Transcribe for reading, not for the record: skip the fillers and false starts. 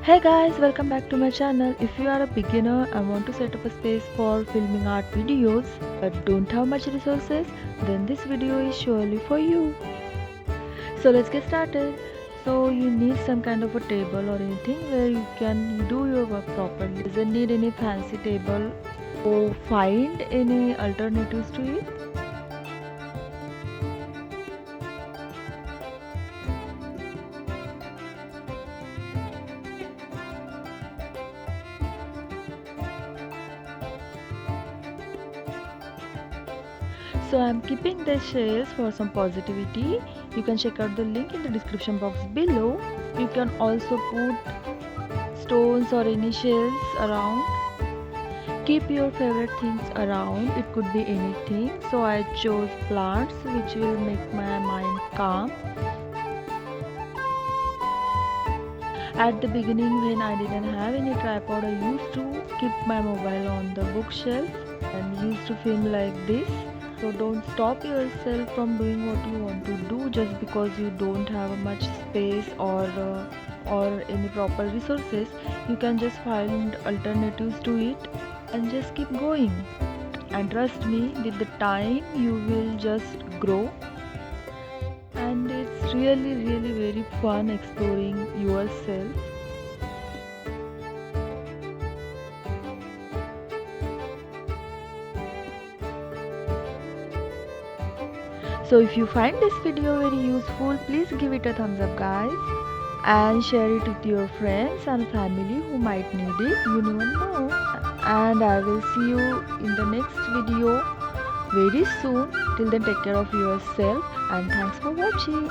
Hey guys, welcome back to my channel. If you are a beginner and want to set up a space for filming art videos but don't have much resources, then this video is surely for you. So let's get started. So you need some kind of a table or anything where you can do your work properly. Doesn't need any fancy table. So find any alternatives to it. So I'm keeping the shells for some positivity. You can check out the link in the description box below. You can also put stones or any shells around. Keep your favorite things around. It could be anything. So I chose plants which will make my mind calm. At the beginning when I didn't have any tripod, I used to keep my mobile on the bookshelf and used to film like this. So don't stop yourself from doing what you want to do just because you don't have much space or any proper resources. You can just find alternatives to it and just keep going. And trust me, with the time you will just grow. And it's really very fun exploring yourself. So if you find this video very useful, please give it a thumbs up guys, and share it with your friends and family who might need it. You never know. And I will see you in the next video very soon. Till then, take care of yourself and thanks for watching.